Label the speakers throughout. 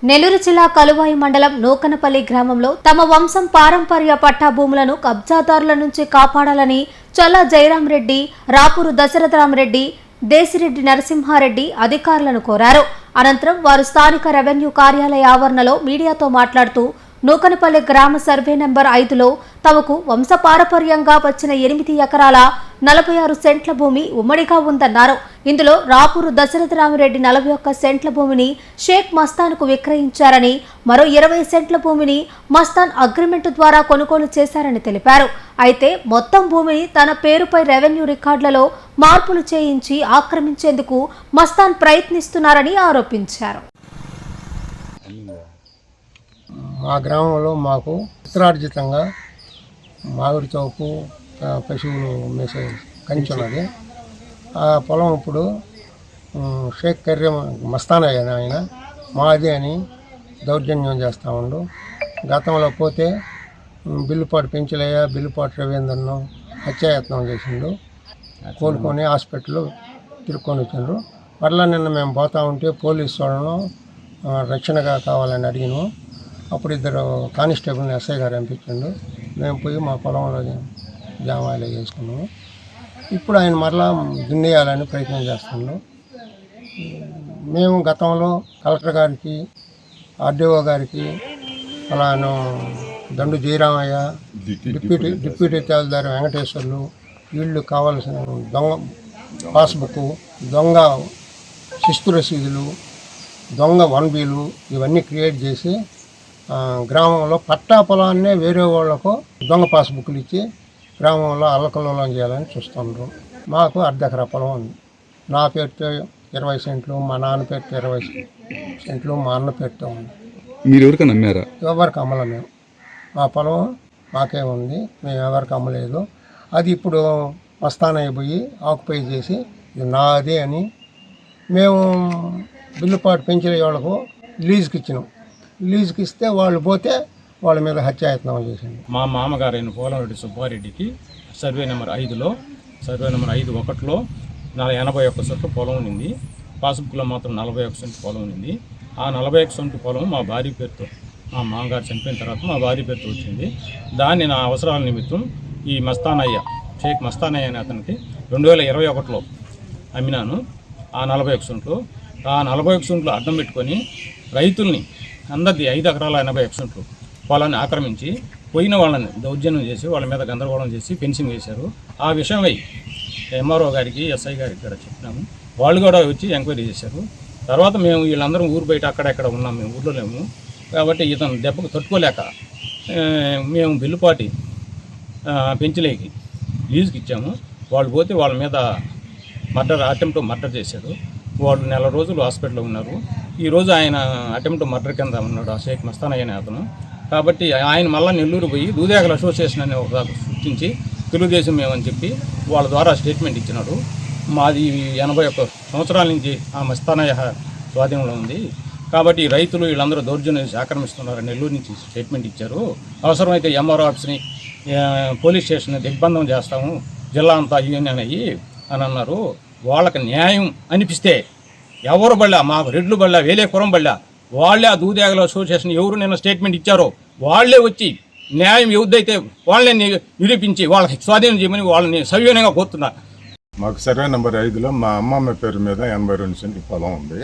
Speaker 1: నెల్లూరు జిల్లా కలువాయి మండలం నూకనపల్లి గ్రామంలో తమ వంశం పారంపర్య పట్టా భూములను కబ్జాదారుల నుంచి కాపాడాలని చల్లా జయరాంరెడ్డి, రాపూరు దశరథరామరెడ్డి, దేశిరెడ్డి నరసింహారెడ్డి అధికారులను కోరారు. అనంతరం వారు స్థానిక రెవెన్యూ కార్యాలయ ఆవరణలో మీడియాతో మాట్లాడుతూ నూకనపల్లి గ్రామ సర్వే నెంబర్ 5లో తమకు వంశపారపర్యంగా వచ్చిన 8 ఎకరాల 46 సెంట్ల భూమి ఉమ్మడిగా ఉందన్నారు. ఇందులో రాపూరు దశరథరామరెడ్డి 41 సెంట్ల భూమిని షేక్ మస్తాన్కు విక్రయించారని, మరో 20 సెంట్ల భూమిని మస్తాన్ అగ్రిమెంట్ ద్వారా కొనుగోలు చేశారని తెలిపారు. అయితే మొత్తం భూమిని తన పేరుపై రెవెన్యూ రికార్డులలో మార్పులు చేయించి ఆక్రమించేందుకు మస్తాన్ ప్రయత్నిస్తున్నారని ఆరోపించారు.
Speaker 2: మా గ్రామంలో మాకు ఉత్తరార్జితంగా మామిడి చౌకు పశువులు మేసే కంచి ఉన్నది. ఆ పొలం ఇప్పుడు షేక్ కర్రీ మస్తానయ్య ఆయన మాది అని దౌర్జన్యం చేస్తూ ఉండు. గతంలో పోతే బిల్లుపాటు పెంచలయ్య, బిల్లుపాటు రవీంద్రను హత్యాయత్నం చేసిండు. కోలుకొని హాస్పిటల్లో తిరుక్కొని వచ్చిండ్రు. మరలా నిన్న మేము పోతా ఉంటే పోలీసు వాళ్ళను రక్షణగా కావాలని అడిగినాము. అప్పుడు 2 కానిస్టేబుల్ని ఎస్ఐ గారు పంపించిండు. మేము పోయి మా పొలంలో జామాయిలు చేసుకున్నాము. ఇప్పుడు ఆయన మరలా దున్నేయాలని ప్రయత్నం చేస్తున్నాం. మేము గతంలో కలెక్టర్ గారికి, ఆర్డీఓ గారికి, అలాను దండు జయరామయ్య, డిప్యూటీ తహసీల్దార్ వెంకటేశ్వర్లు వీళ్ళు కావాల్సిన దొంగ పాస్బుక్, దొంగ శిస్తు రసీదులు, దొంగ 1Bలు ఇవన్నీ క్రియేట్ చేసి గ్రామంలో పట్టా పొలాన్నే వేరే వాళ్లకు దొంగ పాస్బుక్లు ఇచ్చి గ్రామంలో అల్లకల్లోలం చేయాలని చూస్తున్నారు. మాకు 1/2 ఎకరా పొలం ఉంది. నా పేరుతో 20 సెంట్లు, మా నాన్న పేరుతో 20 సెంట్లు, మా అన్న పేరుతో ఉంది.
Speaker 3: మీరు ఎవరికైనా అమ్మారా?
Speaker 2: ఎవరికి అమ్మలే. మేము మా పొలం మాకే ఉంది, మేము ఎవరికి అమ్మలేదు. అది ఇప్పుడు మస్తానయ్య పోయి ఆక్యుపై చేసి ఇది నాదే అని మేము బిల్లుపాటు పెంచే వాళ్ళకు లీజుకి ఇచ్చినాం. లీజుకి ఇస్తే వాళ్ళు పోతే వాళ్ళ మీద హత్యాయత్నం చేసింది.
Speaker 4: మా మామగారైన పోలంరెడ్డి సుబ్బారెడ్డికి సర్వే నెంబర్ 5లో, సర్వే నెంబర్ 5/1లో 81 సెంట్లు పొలం ఉంది. పాస్బుక్లో మాత్రం 41 సెంట్లు పొలం ఉంది. ఆ 41 సెంట్లు పొలం మా భార్య పేరుతో, మా మామగారు చనిపోయిన తర్వాత మా భార్య పేరుతో వచ్చింది. దాన్ని నా అవసరాల నిమిత్తం ఈ మస్తానయ్య, షేక్ మస్తానయ్య అనే అతనికి 2021లో అమ్మినాను. ఆ 41 సెంట్లు, ఆ 41 సెంట్లు అడ్డం పెట్టుకొని రైతుల్ని అందరిది 5 ఎకరాల 81 సెంట్లు పొలాన్ని ఆక్రమించి పోయిన వాళ్ళని దౌర్జన్యం చేసి వాళ్ళ మీద గందరగోళం చేసి ఫెన్సింగ్ వేశారు. ఆ విషయమై ఎంఆర్ఓ గారికి, ఎస్ఐ గారికి కూడా చెప్పినాము. వాళ్ళు కూడా వచ్చి ఎంక్వైరీ చేశారు. తర్వాత మేము వీళ్ళందరం ఊరు బయట అక్కడెక్కడ ఉన్నాం, మేము ఊర్లో లేము కాబట్టి ఇతను దెబ్బకు తట్టుకోలేక మేము బిల్లుపాటి పెంచలేకి లీజుకి ఇచ్చాము. వాళ్ళు పోతే వాళ్ళ మీద అటెంప్ట్ మర్డర్ చేశారు. వాళ్ళు 1 నెల రోజులు హాస్పిటల్లో ఉన్నారు. ఈరోజు ఆయన అటెంప్ట్ మర్డర్ కింద ఉన్నాడు ఆ షేక్ మస్తానయ్య అనే అతను. కాబట్టి ఆయన మళ్ళీ నెల్లూరు పోయి దూదేగల అసోసియేషన్ అనే ఒక సృష్టించి తెలుగుదేశం మేమని చెప్పి వాళ్ళ ద్వారా స్టేట్మెంట్ ఇచ్చినాడు. మాది 81 సంవత్సరాల నుంచి ఆ మస్తానయ్య స్వాధీనంలో ఉంది. కాబట్టి రైతులు వీళ్ళందరూ దౌర్జన్యం ఆక్రమిస్తున్నారు నెల్లూరు నుంచి స్టేట్మెంట్ ఇచ్చారు. అవసరమైతే ఎంఆర్ఓ ఆఫీస్ని, పోలీస్ స్టేషన్ దిగ్బంధం చేస్తాము, జిల్లా అంతా యూనియన్ అయ్యి అని అన్నారు. వాళ్ళకి న్యాయం అనిపిస్తే ఎవరు బళ్ళా, మాకు రెడ్లు బళ్ళా, వేలేపురం బళ్ళా, వాళ్ళే ఆ దూదేగల అసోసియేషన్ ఎవరు నిన్న స్టేట్మెంట్ ఇచ్చారో వాళ్ళే వచ్చి న్యాయం ఎవరిదైతే వాళ్ళని నిరూపించి వాళ్ళకి స్వాధీనం చేయమని వాళ్ళని సవ్యంగా కోరుతున్నారు.
Speaker 5: మాకు సర్వే నెంబర్ 5లో మా అమ్మమ్మ పేరు మీద 82 సెంట్ల పొలం ఉంది.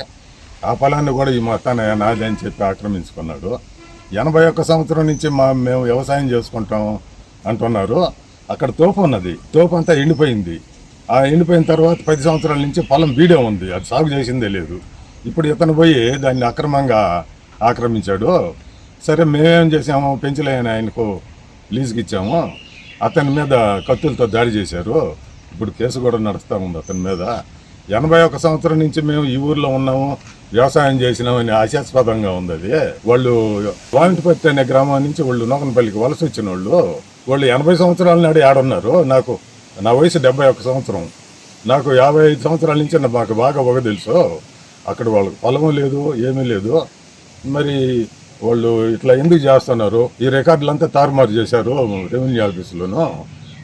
Speaker 5: ఆ పొలాన్ని కూడా ఈ మస్తానయ్య నాది అని చెప్పి ఆక్రమించుకున్నాడు. 81 సంవత్సరం నుంచి మేము వ్యవసాయం చేసుకుంటాం అంటున్నారు. అక్కడ తోపు ఉన్నది, తోపు అంతా ఎండిపోయింది. ఆ ఎండిపోయిన తర్వాత 10 సంవత్సరాల నుంచి పొలం బీడే ఉంది, అది సాగు చేసిందే లేదు. ఇప్పుడు ఇతను పోయి దాన్ని అక్రమంగా ఆక్రమించాడు. సరే మేమేం చేసాము, పెంచలేని ఆయనకు లీజుకి ఇచ్చాము. అతని మీద కత్తులతో దాడి చేశారు. ఇప్పుడు కేసు కూడా నడుస్తూ ఉంది అతని మీద. 81 సంవత్సరం నుంచి మేము ఈ ఊర్లో ఉన్నాము, వ్యవసాయం చేసినామని ఆశాస్పదంగా ఉంది. అది వాళ్ళు వామిటిపత్తి అనే గ్రామం నుంచి వాళ్ళు నూకనపల్లికి వలస వచ్చిన వాళ్ళు 80 సంవత్సరాల నాడు ఆడున్నారు. నా వయసు 71 సంవత్సరం. నాకు 55 సంవత్సరాల నుంచి మాకు బాగా తెలుసు. అక్కడ వాళ్ళకి పొలము లేదు, ఏమీ లేదు. మరి వాళ్ళు ఇట్లా ఎందుకు చేస్తున్నారు? ఈ రికార్డులంతా తారుమారు చేశారు రెవెన్యూ ఆఫీసులోను.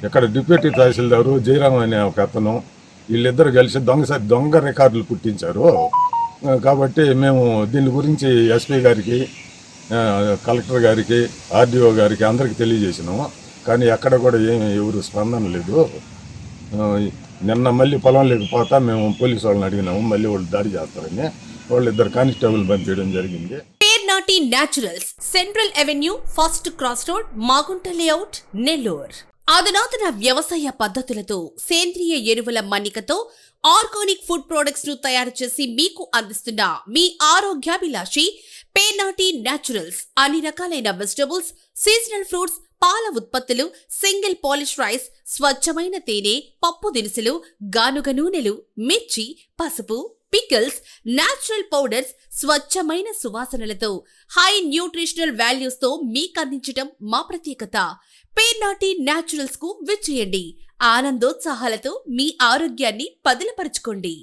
Speaker 5: ఇక్కడ డిప్యూటీ తహసీల్దారు జయరాం అనే ఒక అతను, వీళ్ళిద్దరు కలిసి దొంగ రికార్డులు పుట్టించారు. కాబట్టి మేము దీని గురించి ఎస్పీ గారికి, కలెక్టర్ గారికి, ఆర్డీఓ గారికి అందరికీ తెలియజేసినాము. కానీ ఎక్కడ కూడా ఎవరు స్పందన లేదు. నిన్న మళ్ళీ పొలం లేకపోతా మేము పోలీసు వాళ్ళని అడిగినాము, మళ్ళీ వాళ్ళు దాడి చేస్తారని. వాళ్ళు 2 కానిస్టేబుల్ పంపించడం జరిగింది.
Speaker 3: Pernati naturals, central avenue, first cross road, Magunta layout, Nellore. అధునాతన వ్యవసాయ పద్ధతులతో, సేంద్రియ ఎరువుల మన్నికతో ఆర్గానిక్ ఫుడ్ ప్రొడక్ట్స్ ను తయారు చేసి మీకు అందిస్తున్న మీ ఆరోగ్యాభిలాషి పేర్నాటి న్యాచురల్స్. అన్ని రకాలైన వెజిటబుల్స్, సీజనల్ ఫ్రూట్స్, పాల ఉత్పత్తులు, సింగిల్ పాలిష్ రైస్, స్వచ్ఛమైన తేనె, పప్పు దినుసులు, గానుగ నూనెలు, మిర్చి, పసుపు, పికిల్స్, నేచురల్ పౌడర్స్, స్వచ్ఛమైన సువాసనలతో హై న్యూట్రిషనల్ వాల్యూస్ తో మీకందించటం మా ప్రత్యేకత. పేర్నాటి న్యాచురల్స్ కు విచ్చేయండి. ఆనందోత్సాహాలతో మీ ఆరోగ్యాన్ని పదిలపరచుకోండి.